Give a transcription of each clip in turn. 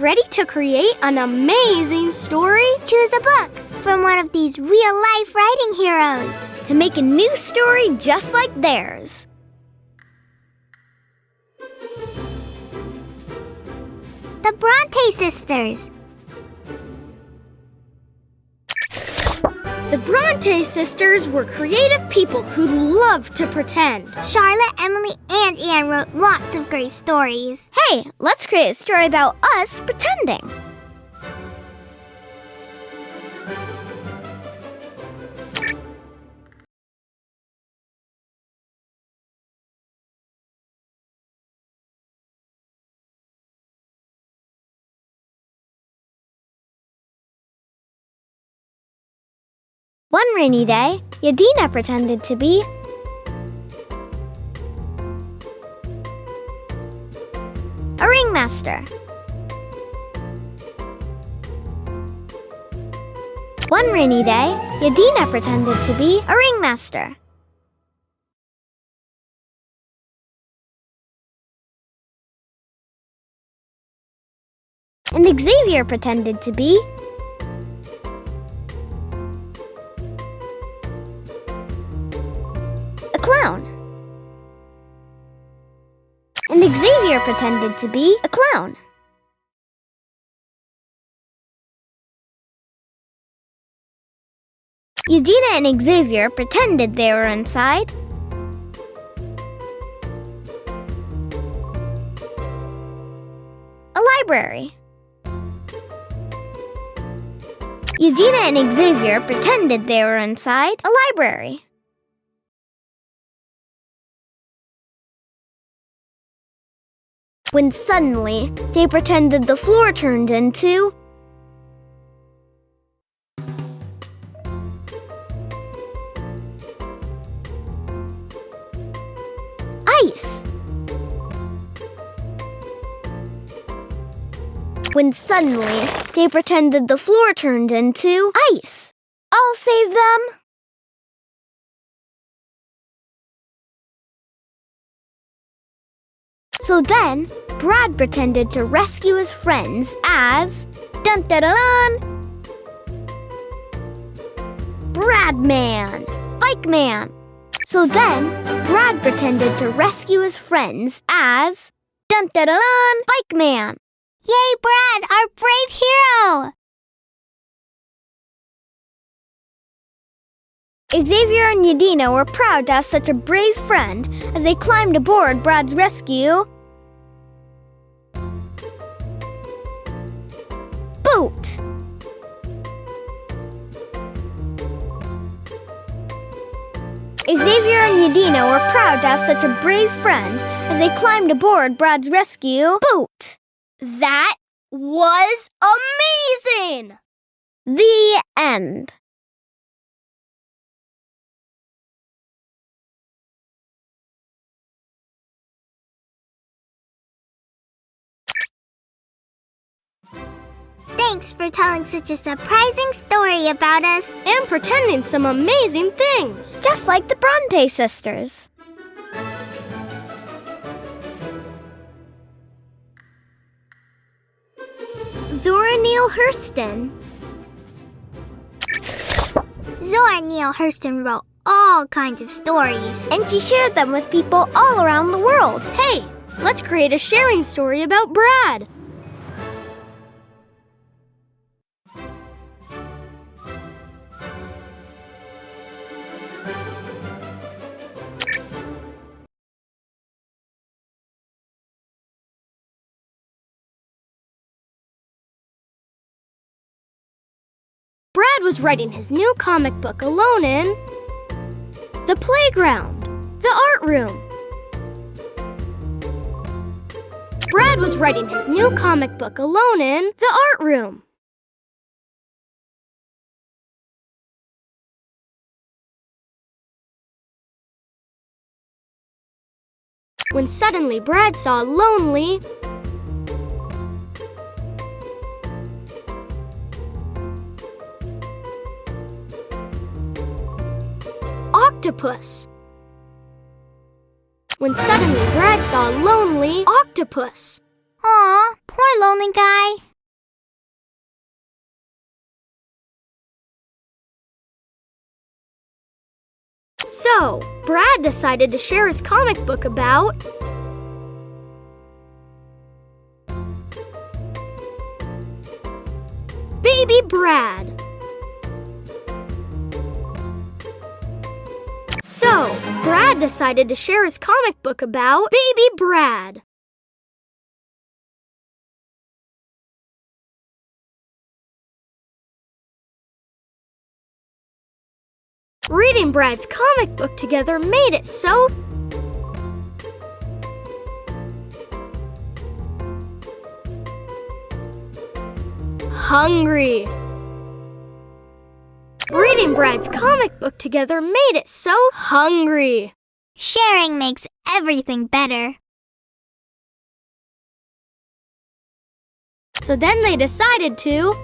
Ready to create an amazing story? Choose a book from one of these real-life writing heroes to make a new story just like theirs. The Bronte Sisters. The Bronte sisters were creative people who loved to pretend. Charlotte, Emily, and Anne wrote lots of great stories. Hey, let's create a story about us pretending. One rainy day, Yadina pretended to be a ringmaster. One rainy day, Yadina pretended to be a ringmaster. And Xavier pretended to be a clown. And Xavier pretended to be a clown. Yadina and Xavier pretended they were inside a library. Yadina and Xavier pretended they were inside a library. When suddenly, they pretended the floor turned into ice. When suddenly, they pretended the floor turned into ice. I'll save them. So then, Brad pretended to rescue his friends as dun-dun-dun-dun, Brad Man, Bike Man. So then, Brad pretended to rescue his friends as dun-dun-dun-dun, Bike Man. Yay, Brad, our brave hero! Xavier and Yadina were proud to have such a brave friend as they climbed aboard Brad's rescue boat. Xavier and Yadina were proud to have such a brave friend as they climbed aboard Brad's rescue boat. That was amazing! The end. Thanks for telling such a surprising story about us. And pretending some amazing things. Just like the Bronte sisters. Zora Neale Hurston. Zora Neale Hurston wrote all kinds of stories. And she shared them with people all around the world. Hey, let's create a sharing story about Brad. Brad was writing his new comic book alone in the playground, the art room. Brad was writing his new comic book alone in the art room. When suddenly Brad saw a lonely octopus. When suddenly Brad saw a lonely octopus. Aw, poor lonely guy. So, Brad decided to share his comic book about Baby Brad. So, Brad decided to share his comic book about Baby Brad. Reading Brad's comic book together made it so hungry. Reading Brad's comic book together made it so hungry. Sharing makes everything better. So then they decided to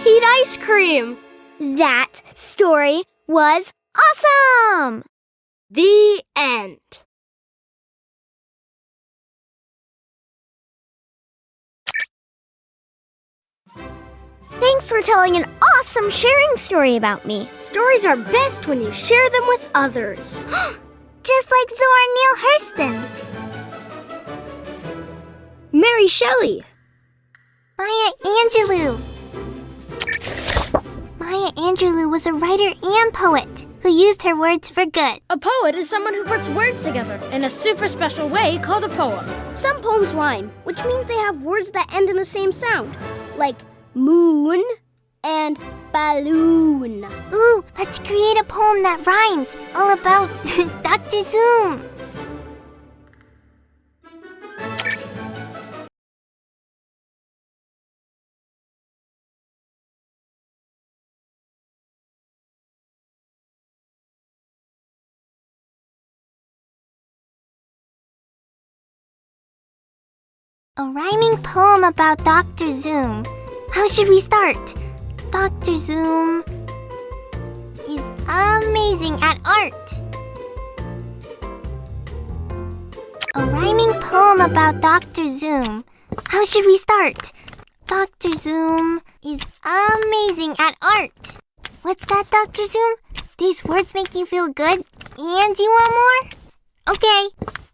eat ice cream. That story was awesome! The end. Thanks for telling an awesome sharing story about me. Stories are best when you share them with others. Just like Zora Neale Hurston. Mary Shelley. Maya Angelou. Maya Angelou was a writer and poet who used her words for good. A poet is someone who puts words together in a super special way called a poem. Some poems rhyme, which means they have words that end in the same sound, like moon and balloon. Ooh, let's create a poem that rhymes, all about Dr. Zoom. A rhyming poem about Dr. Zoom. How should we start? Dr. Zoom is amazing at art. A rhyming poem about Dr. Zoom. How should we start? Dr. Zoom is amazing at art. What's that, Dr. Zoom? These words make you feel good? And you want more? Okay.